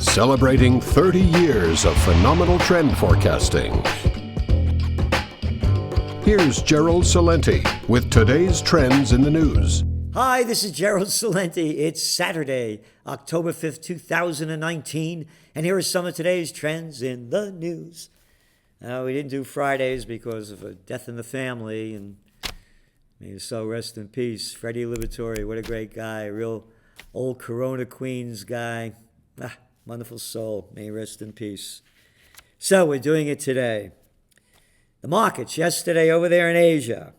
celebrating 30 years of phenomenal trend forecasting. Here's Gerald Salenti with today's trends in the news. Hi, this is Gerald Salenti. It's Saturday, October 5th, 2019, and here are some of today's trends in the news. We didn't do Fridays because of a death in the family, and may his soul rest in peace. Freddie Liberatore, what a great guy, real old Corona Queens guy. Wonderful soul, may he rest in peace. So we're doing it today. The markets yesterday over there in Asia,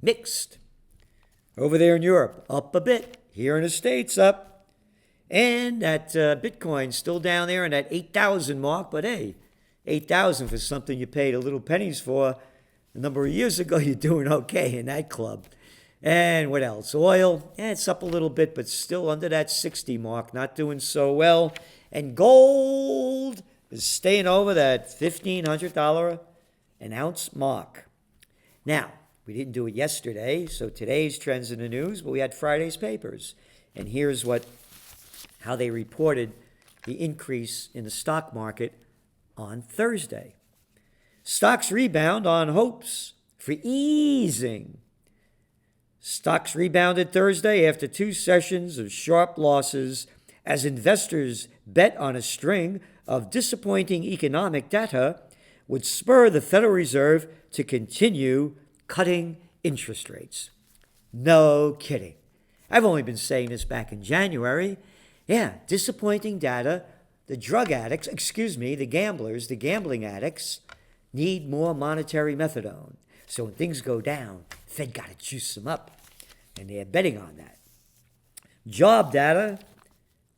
mixed. Over there in Europe, up a bit. Here in the States, up. And that Bitcoin still down there in that 8,000 mark. But hey, 8,000 for something you paid a little pennies for a number of years ago, you're doing okay in that club. And what else? Oil, it's up a little bit, but still under that 60 mark, not doing so well. And gold is staying over that $1,500 an ounce mark. Now, we didn't do it yesterday, so today's trends in the news, but we had Friday's papers. And here's how they reported the increase in the stock market on Thursday. Stocks rebound on hopes for easing. Stocks rebounded Thursday after two sessions of sharp losses as investors bet on a string of disappointing economic data would spur the Federal Reserve to continue cutting interest rates. No kidding. I've only been saying this back in January. Disappointing data. The gamblers, the gambling addicts need more monetary methadone. So when things go down, Fed got to juice them up. And they're betting on that. Job data,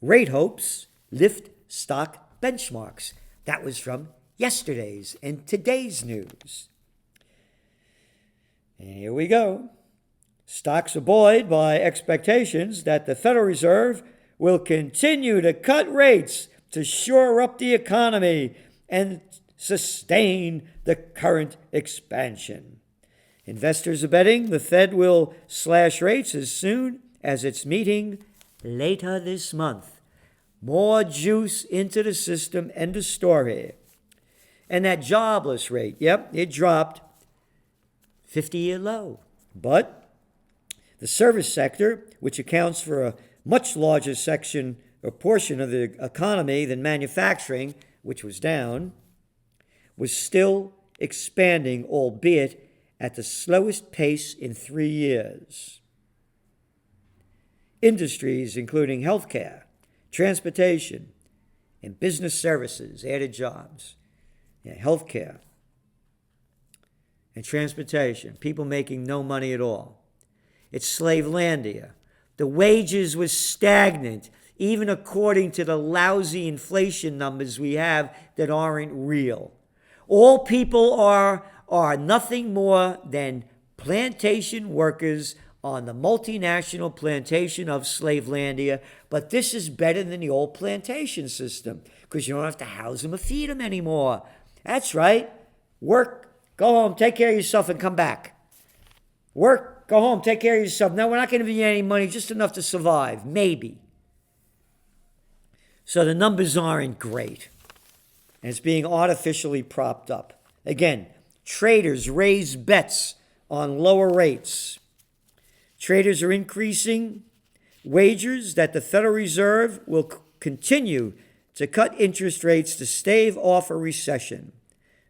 rate hopes, lift stock benchmarks. That was from yesterday's and today's news. And here we go. Stocks are buoyed by expectations that the Federal Reserve will continue to cut rates to shore up the economy and sustain the current expansion. Investors are betting the Fed will slash rates as soon as its meeting later this month. More juice into the system, end of story. And that jobless rate, it dropped 50-year low. But the service sector, which accounts for a much larger section or portion of the economy than manufacturing, which was down, was still expanding, albeit at the slowest pace in 3 years. Industries including healthcare, transportation, and business services added jobs. Healthcare and transportation, people making no money at all. It's Slavelandia. The wages were stagnant, even according to the lousy inflation numbers we have that aren't real. All people are nothing more than plantation workers on the multinational plantation of Slavelandia, but this is better than the old plantation system because you don't have to house them or feed them anymore. That's right. Work, go home, take care of yourself, and come back. Work, go home, take care of yourself. No, we're not going to give you any money, just enough to survive, maybe. So the numbers aren't great, and it's being artificially propped up. Again, traders raise bets on lower rates. Traders are increasing wagers that the Federal Reserve will continue to cut interest rates to stave off a recession,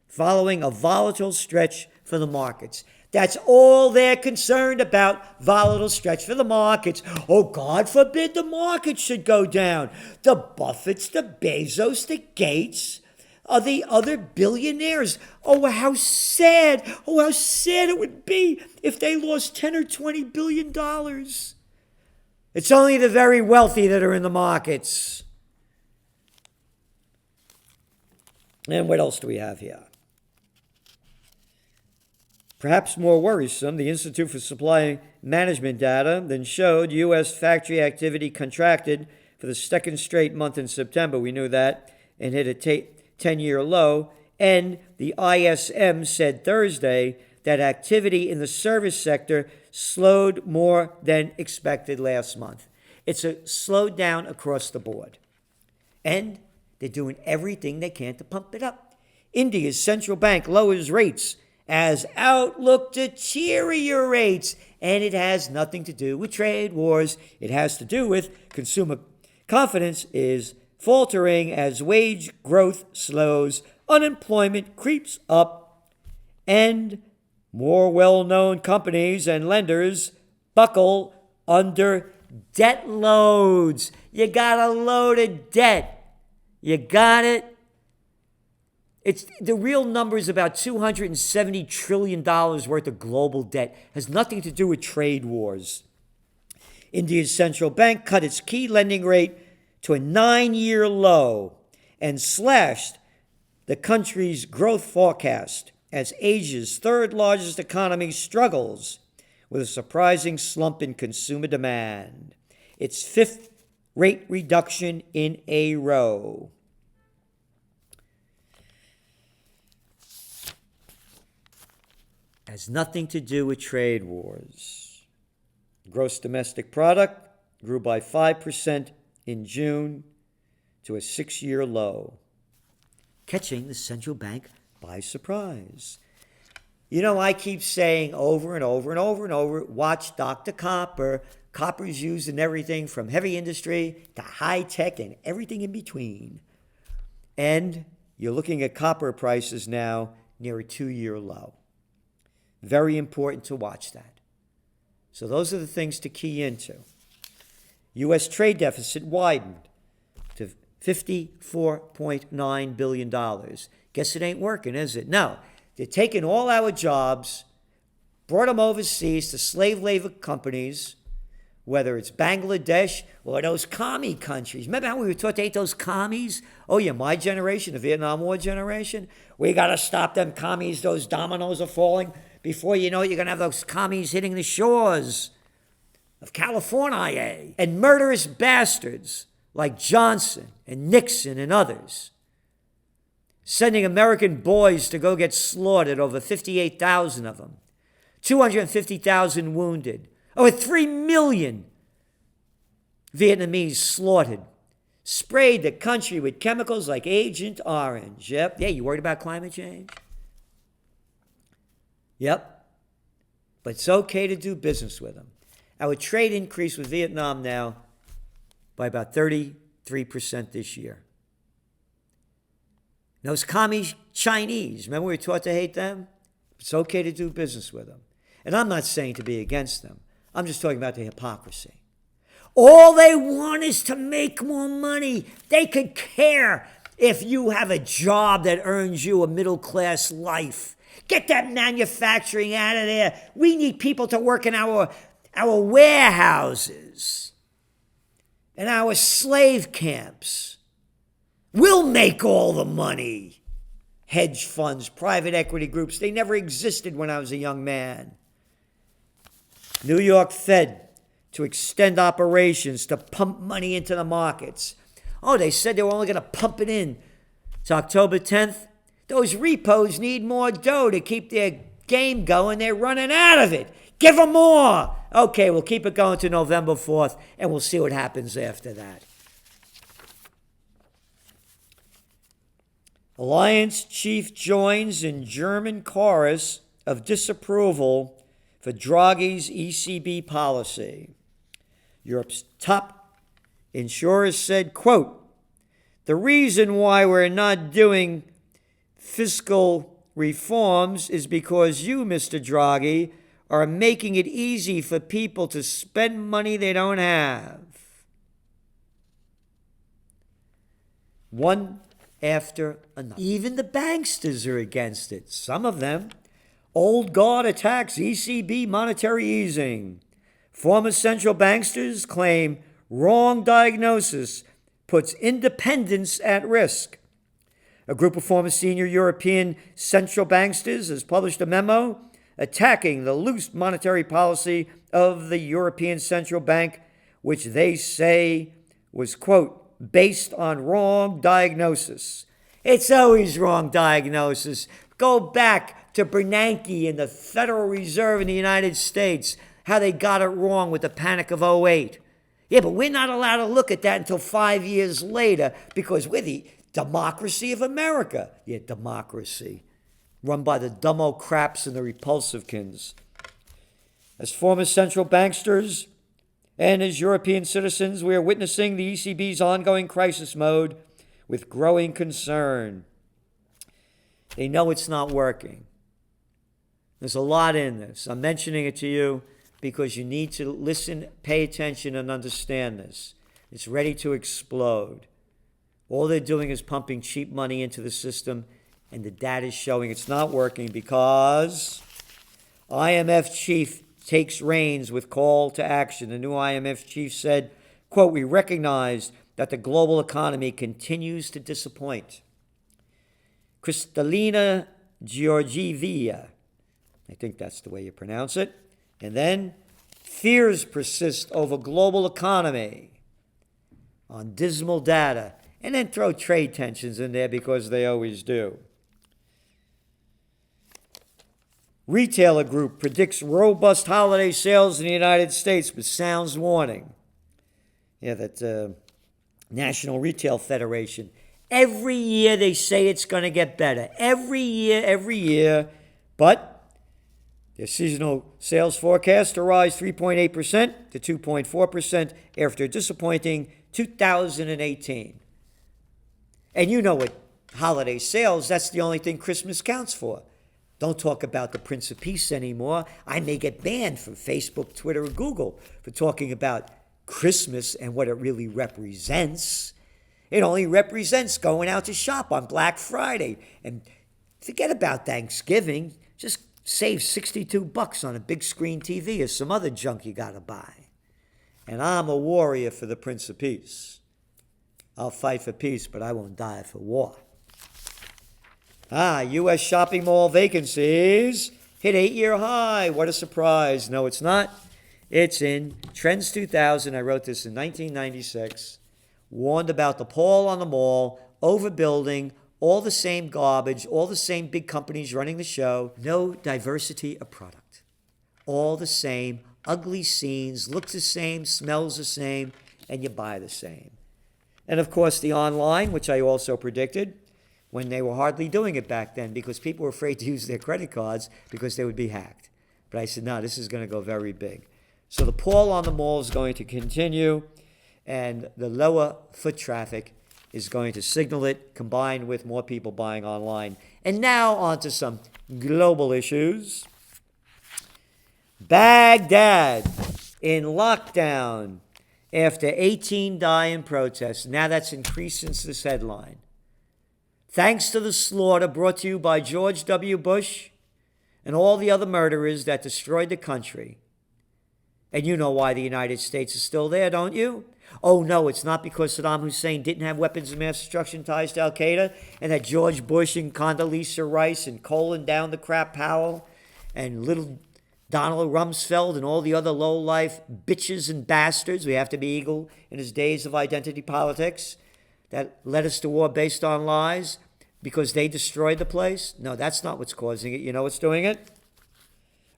following a volatile stretch for the markets. That's all they're concerned about, volatile stretch for the markets. Oh, God forbid the markets should go down. The Buffetts, the Bezos, the Gates, the other billionaires. Oh, how sad. Oh, how sad it would be if they lost $10 or $20 billion. It's only the very wealthy that are in the markets. And what else do we have here? Perhaps more worrisome, the Institute for Supply Management data then showed U.S. factory activity contracted for the second straight month in September. We knew that, and hit a 10-year low. And the ISM said Thursday that activity in the service sector slowed more than expected last month. It's slowed down across the board. And they're doing everything they can to pump it up. India's central bank lowers rates as outlook deteriorates. And it has nothing to do with trade wars. It has to do with consumer confidence is faltering as wage growth slows, unemployment creeps up, and more well-known companies and lenders buckle under debt loads. You got a load of debt. You got it? It's the real number is about $270 trillion worth of global debt. Has nothing to do with trade wars. India's central bank cut its key lending rate to a 9-year low and slashed the country's growth forecast as Asia's third largest economy struggles with a surprising slump in consumer demand. Its fifth rate reduction in a row. Has nothing to do with trade wars. Gross domestic product grew by 5% in June to a 6-year low, catching the central bank by surprise. You know, I keep saying over and over and over and over, watch Dr. Copper. Copper is used in everything from heavy industry to high tech and everything in between. And you're looking at copper prices now near a 2-year low. Very important to watch that. So those are the things to key into. U.S. trade deficit widened to $54.9 billion. Guess it ain't working, is it? No. They're taking all our jobs, brought them overseas to slave labor companies, whether it's Bangladesh or those commie countries. Remember how we were taught to hate those commies? Oh, yeah, my generation, the Vietnam War generation. We got to stop them commies. Those dominoes are falling. Before you know it, you're going to have those commies hitting the shores of California. And murderous bastards like Johnson and Nixon and others, sending American boys to go get slaughtered, over 58,000 of them, 250,000 wounded, over 3 million Vietnamese slaughtered, sprayed the country with chemicals like Agent Orange. Yep. Yeah, you worried about climate change? Yep. But it's okay to do business with them. Our trade increased with Vietnam now by about 33% this year. Those commie Chinese, remember we were taught to hate them? It's okay to do business with them. And I'm not saying to be against them. I'm just talking about the hypocrisy. All they want is to make more money. They could care if you have a job that earns you a middle-class life. Get that manufacturing out of there. We need people to work in our warehouses and our slave camps. We'll make all the money. Hedge funds, private equity groups, they never existed when I was a young man. New York Fed to extend operations to pump money into the markets. Oh, they said they were only going to pump it in. It's October 10th. Those repos need more dough to keep their game going. They're running out of it. Give them more. Okay, we'll keep it going to November 4th, and we'll see what happens after that. Alliance chief joins in German chorus of disapproval for Draghi's ECB policy. Europe's top insurers said, quote, "The reason why we're not doing fiscal reforms is because you, Mr. Draghi, are making it easy for people to spend money they don't have." One after another. Even the banksters are against it. Some of them. Old guard attacks ECB monetary easing. Former central banksters claim wrong diagnosis puts independence at risk. A group of former senior European central banksters has published a memo attacking the loose monetary policy of the European Central Bank, which they say was, quote, based on wrong diagnosis. It's always wrong diagnosis. Go back to Bernanke and the Federal Reserve in the United States, how they got it wrong with the Panic of '08. Yeah, but we're not allowed to look at that until 5 years later because we're the democracy of America. Yeah, democracy. Run by the dumbo craps and the repulsivekins. As former central banksters and as European citizens, we are witnessing the ECB's ongoing crisis mode with growing concern. They know it's not working. There's a lot in this. I'm mentioning it to you because you need to listen, pay attention, and understand this. It's ready to explode. All they're doing is pumping cheap money into the system, and the data is showing it's not working because IMF chief takes reins with call to action. The new IMF chief said, quote, "We recognize that the global economy continues to disappoint." Kristalina Georgieva, I think that's the way you pronounce it. And then, fears persist over global economy on dismal data. And then throw trade tensions in there because they always do. Retailer group predicts robust holiday sales in the United States but sounds warning. Yeah, that National Retail Federation. Every year they say it's going to get better. Every year. But their seasonal sales forecast to rise 3.8% to 2.4% after a disappointing 2018. And you know what holiday sales, that's the only thing Christmas counts for. Don't talk about the Prince of Peace anymore. I may get banned from Facebook, Twitter, or Google for talking about Christmas and what it really represents. It only represents going out to shop on Black Friday. And forget about Thanksgiving. Just save $62 on a big screen TV or some other junk you got to buy. And I'm a warrior for the Prince of Peace. I'll fight for peace, but I won't die for war. U.S. shopping mall vacancies hit 8-year high. What a surprise. No, it's not. It's in Trends 2000. I wrote this in 1996. Warned about the pall on the mall, overbuilding, all the same garbage, all the same big companies running the show. No diversity of product. All the same, ugly scenes, looks the same, smells the same, and you buy the same. And of course, the online, which I also predicted, when they were hardly doing it back then because people were afraid to use their credit cards because they would be hacked. But I said, no, this is going to go very big. So the pall on the mall is going to continue, and the lower foot traffic is going to signal it, combined with more people buying online. And now on to some global issues. Baghdad in lockdown after 18 die in protests. Now that's increased since this headline. Thanks to the slaughter brought to you by George W. Bush and all the other murderers that destroyed the country. And you know why the United States is still there, don't you? Oh, no, it's not because Saddam Hussein didn't have weapons of mass destruction ties to Al-Qaeda and that George Bush and Condoleezza Rice and Colin Down the Crap Powell and little Donald Rumsfeld and all the other low-life bitches and bastards, we have to be eagle in his days of identity politics, that led us to war based on lies because they destroyed the place? No, that's not what's causing it. You know what's doing it?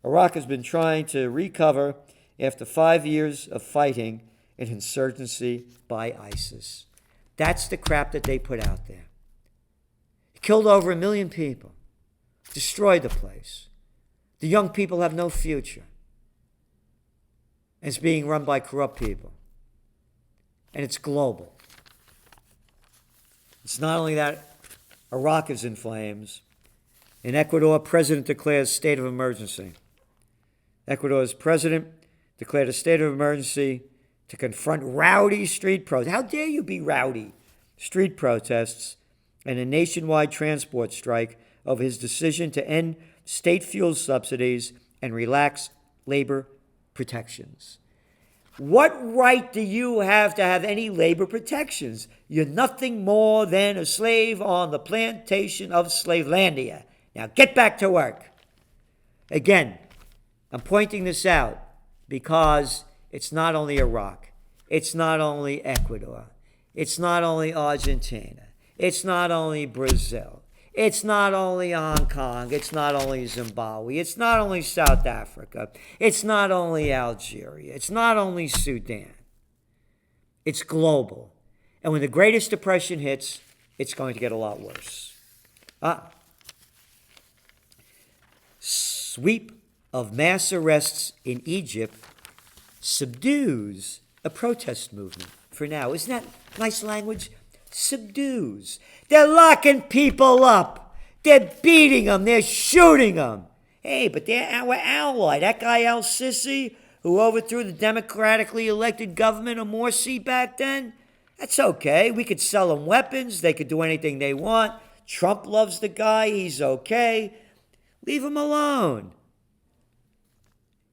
Iraq has been trying to recover after 5 years of fighting an insurgency by ISIS. That's the crap that they put out there. It killed over 1 million people, destroyed the place. The young people have no future. And it's being run by corrupt people. And it's global. It's not only that Iraq is in flames. In Ecuador, president declares state of emergency. Ecuador's president declared a state of emergency to confront rowdy street protests. How dare you be rowdy? Street protests and a nationwide transport strike over his decision to end state fuel subsidies and relax labor protections. What right do you have to have any labor protections? You're nothing more than a slave on the plantation of Slavelandia. Now get back to work. Again, I'm pointing this out because it's not only Iraq, it's not only Ecuador, it's not only Argentina, it's not only Brazil, it's not only Hong Kong, it's not only Zimbabwe, it's not only South Africa, it's not only Algeria, it's not only Sudan. It's global. And when the Greatest Depression hits, it's going to get a lot worse. Sweep of mass arrests in Egypt subdues a protest movement for now. Isn't that nice language? Subdues. They're locking people up. They're beating them. They're shooting them. Hey, but they're our ally. That guy El-Sisi, who overthrew the democratically elected government of Morsi back then, that's okay. We could sell them weapons. They could do anything they want. Trump loves the guy. He's okay. Leave him alone.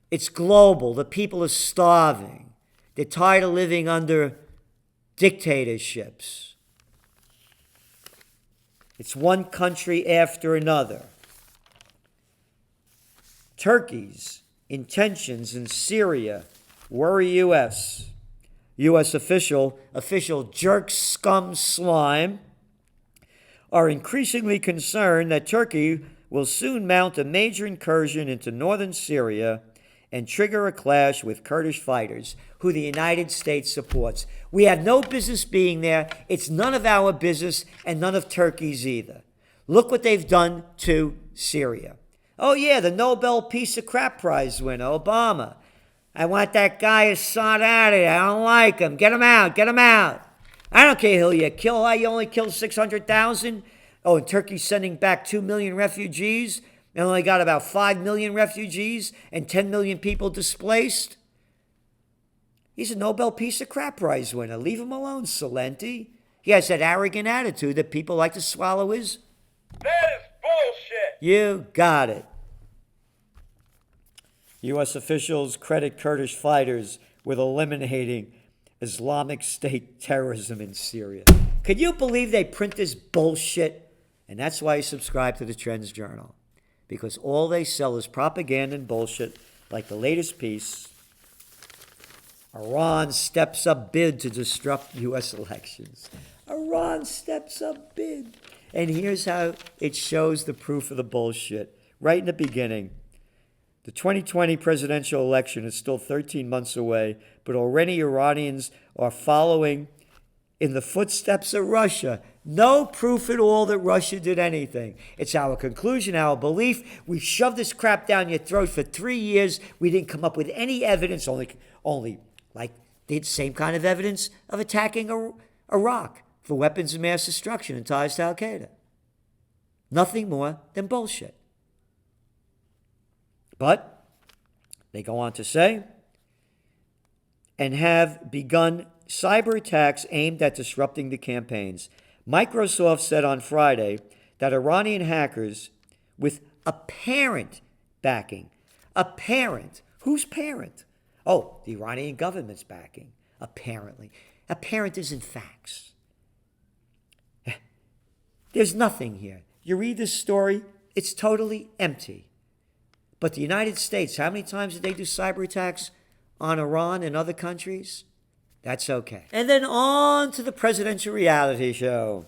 It's global. The people are starving. They're tired of living under dictatorships. It's one country after another. Turkey's intentions in Syria worry U.S. U.S. official jerk scum slime are increasingly concerned that Turkey will soon mount a major incursion into northern Syria and trigger a clash with Kurdish fighters, who the United States supports. We have no business being there. It's none of our business and none of Turkey's either. Look what they've done to Syria. Oh yeah, the Nobel Peace of Crap Prize winner, Obama. I want that guy Assad out of there. I don't like him. Get him out. Get him out. I don't care who you kill. You only killed 600,000. Oh, and Turkey's sending back 2 million refugees. And only got about 5 million refugees and 10 million people displaced. He's a Nobel Peace of Crap Prize winner. Leave him alone, Celente. He has that arrogant attitude that people like to swallow his. That is bullshit. You got it. U.S. officials credit Kurdish fighters with eliminating Islamic State terrorism in Syria. Could you believe they print this bullshit? And that's why you subscribe to the Trends Journal. Because all they sell is propaganda and bullshit, like the latest piece. Iran steps up bid to disrupt U.S. elections. Iran steps up bid. And here's how it shows the proof of the bullshit. Right in the beginning. The 2020 presidential election is still 13 months away, but already Iranians are following in the footsteps of Russia. No proof at all that Russia did anything. It's our conclusion, our belief. We've shoved this crap down your throat for 3 years. We didn't come up with any evidence, only like the same kind of evidence of attacking Iraq for weapons of mass destruction and ties to Al-Qaeda. Nothing more than bullshit. But they go on to say, and have begun cyber attacks aimed at disrupting the campaigns. Microsoft said on Friday that Iranian hackers with apparent backing, apparent, whose parent? Oh, the Iranian government's backing, apparently. Apparent isn't facts. There's nothing here. You read this story, it's totally empty. But the United States, how many times did they do cyber attacks on Iran and other countries? That's okay. And then on to the presidential reality show.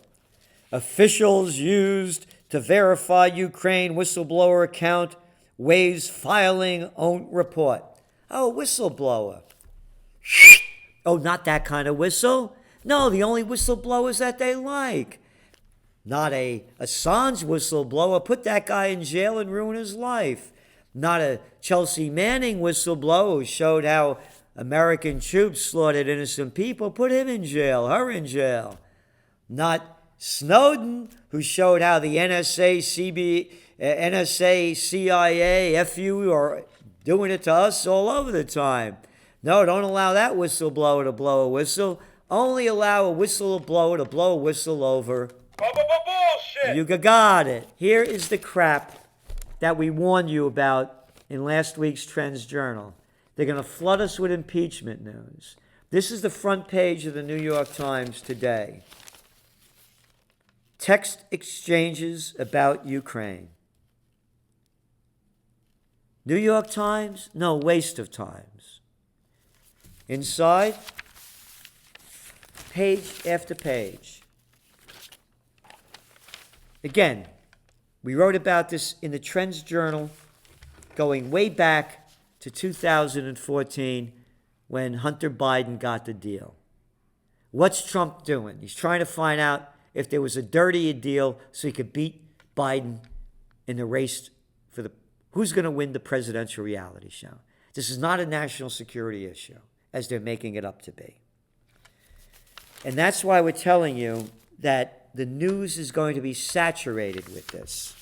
Officials used to verify Ukraine whistleblower account waives filing own report. Oh, whistleblower. Oh, not that kind of whistle. No, the only whistleblowers that they like. Not a Assange whistleblower. Put that guy in jail and ruin his life. Not a Chelsea Manning whistleblower who showed how American troops slaughtered innocent people. Put him in jail, her in jail. Not Snowden, who showed how the NSA, CIA, FU are doing it to us all over the time. No, don't allow that whistleblower to blow a whistle. Only allow a whistleblower to blow a whistle over. Bullshit. You got it. Here is the crap that we warned you about in last week's Trends Journal. They're going to flood us with impeachment news. This is the front page of the New York Times today. Text exchanges about Ukraine. New York Times? No, waste of times. Inside, page after page. Again, we wrote about this in the Trends Journal going way back to 2014 when Hunter Biden got the deal. What's Trump doing? He's trying to find out if there was a dirtier deal so he could beat Biden in the race for who's going to win the presidential reality show. This is not a national security issue, as they're making it up to be. And that's why we're telling you that the news is going to be saturated with this.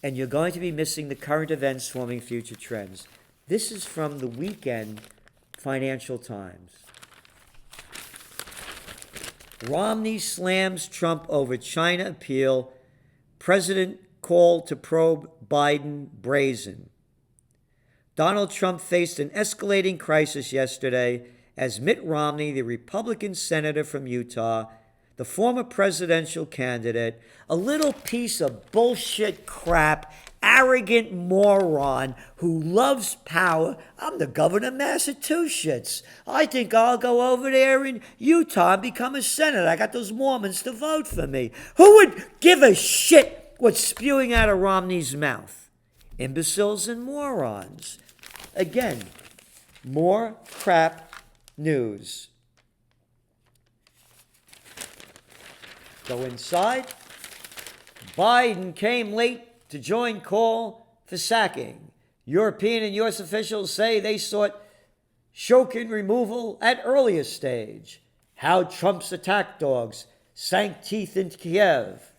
And you're going to be missing the current events forming future trends. This is from the weekend Financial Times. Romney slams Trump over China appeal. President called to probe Biden brazen. Donald Trump faced an escalating crisis yesterday as Mitt Romney, the Republican senator from Utah, the former presidential candidate, a little piece of bullshit crap, arrogant moron who loves power. I'm the governor of Massachusetts. I think I'll go over there in Utah and become a senator. I got those Mormons to vote for me. Who would give a shit what's spewing out of Romney's mouth? Imbeciles and morons. Again, more crap news. Go inside. Biden came late to join call for sacking. European and U.S. officials say they sought Shokin removal at earlier stage. How Trump's attack dogs sank teeth in Kiev.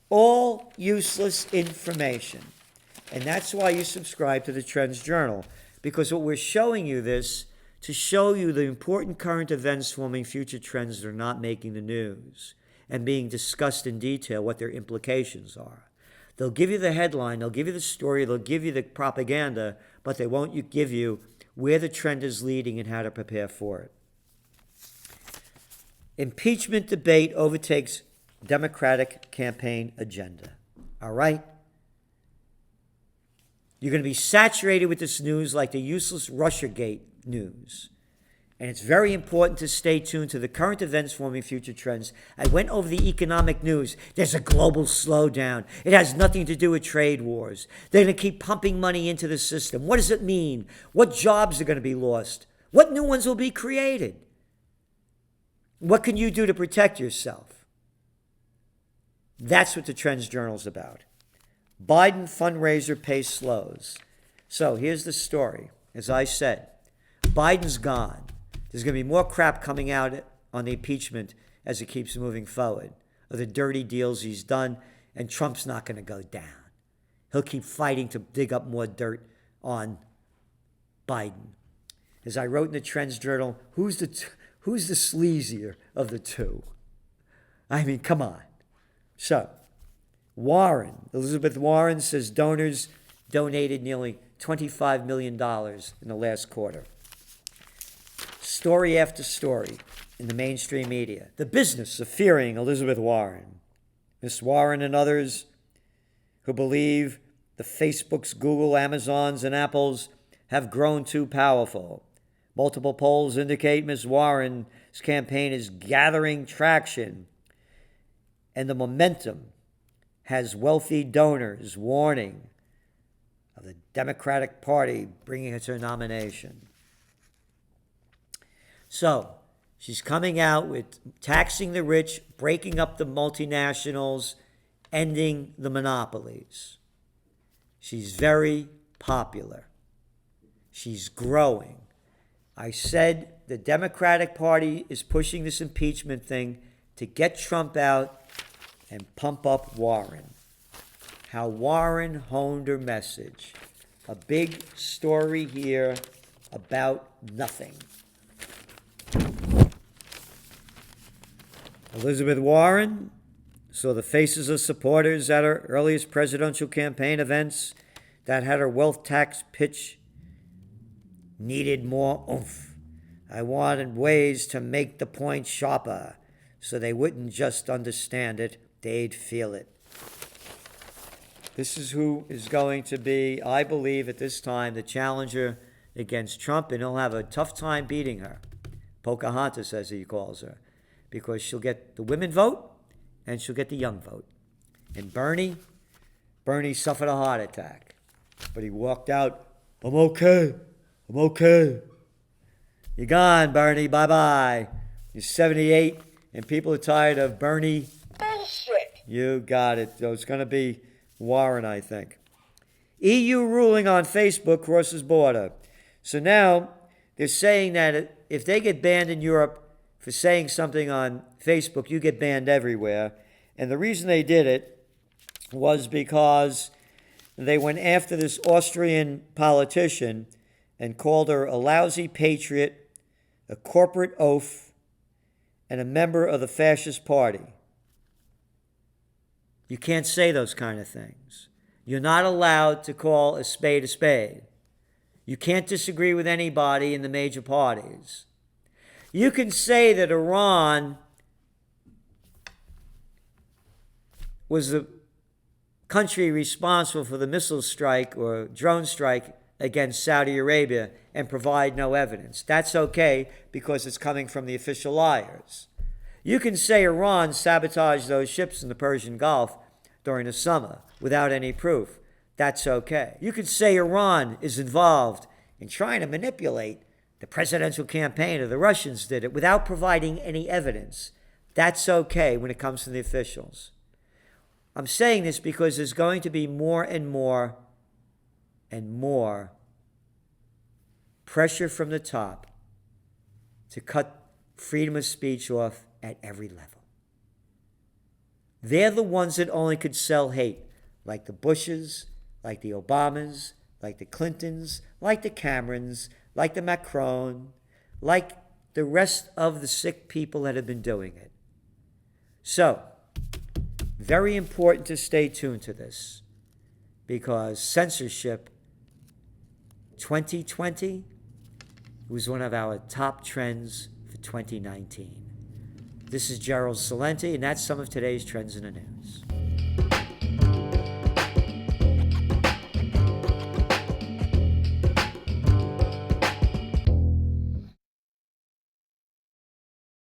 All useless information. And that's why you subscribe to the Trends Journal. Because what we're showing you this to show you the important current events forming future trends that are not making the news and being discussed in detail what their implications are. They'll give you the headline, they'll give you the story, they'll give you the propaganda, but they won't give you where the trend is leading and how to prepare for it. Impeachment debate overtakes Democratic campaign agenda. All right? You're going to be saturated with this news like the useless Russiagate news. And it's very important to stay tuned to the current events forming future trends. I went over the economic news. There's a global slowdown. It has nothing to do with trade wars. They're going to keep pumping money into the system. What does it mean? What jobs are going to be lost? What new ones will be created? What can you do to protect yourself? That's what the Trends Journal's about. Biden fundraiser pace slows. So here's the story. As I said, Biden's gone. There's going to be more crap coming out on the impeachment as it keeps moving forward, of the dirty deals he's done, and Trump's not going to go down. He'll keep fighting to dig up more dirt on Biden. As I wrote in the Trends Journal, who's the sleazier of the two? I mean, come on. So, Elizabeth Warren says donors donated nearly $25 million in the last quarter. Story after story in the mainstream media. The business of fearing Elizabeth Warren. Miss Warren and others who believe the Facebooks, Google, Amazons, and Apples have grown too powerful. Multiple polls indicate Miss Warren's campaign is gathering traction, and the momentum has wealthy donors warning of the Democratic Party bringing it to her nomination. So, she's coming out with taxing the rich, breaking up the multinationals, ending the monopolies. She's very popular. She's growing. I said the Democratic Party is pushing this impeachment thing to get Trump out and pump up Warren. How Warren honed her message. A big story here about nothing. Elizabeth Warren saw the faces of supporters at her earliest presidential campaign events that had her wealth tax pitch needed more oomph. I wanted ways to make the point sharper so they wouldn't just understand it, they'd feel it. This is who is going to be, I believe at this time, the challenger against Trump, and he'll have a tough time beating her. Pocahontas, as he calls her, because she'll get the women vote and she'll get the young vote. And Bernie suffered a heart attack, but he walked out, I'm okay. You're gone, Bernie, bye-bye. You're 78, and people are tired of Bernie. Bullshit. You got it. So it's going to be Warren, I think. EU ruling on Facebook crosses border. So now they're saying that if they get banned in Europe for saying something on Facebook, you get banned everywhere. And the reason they did it was because they went after this Austrian politician and called her a lousy patriot, a corporate oaf, and a member of the fascist party. You can't say those kind of things. You're not allowed to call a spade a spade. You can't disagree with anybody in the major parties. You can say that Iran was the country responsible for the missile strike or drone strike against Saudi Arabia and provide no evidence. That's okay because it's coming from the official liars. You can say Iran sabotaged those ships in the Persian Gulf during the summer without any proof. That's okay. You could say Iran is involved in trying to manipulate the presidential campaign, or the Russians did it, without providing any evidence. That's okay when it comes to the officials. I'm saying this because there's going to be more and more and more pressure from the top to cut freedom of speech off at every level. They're the ones that only could sell hate, like the Bushes, like the Obamas, like the Clintons, like the Camerons, like the Macron, like the rest of the sick people that have been doing it. So, very important to stay tuned to this, because censorship 2020 was one of our top trends for 2019. This is Gerald Salenti, and that's some of today's trends in the news.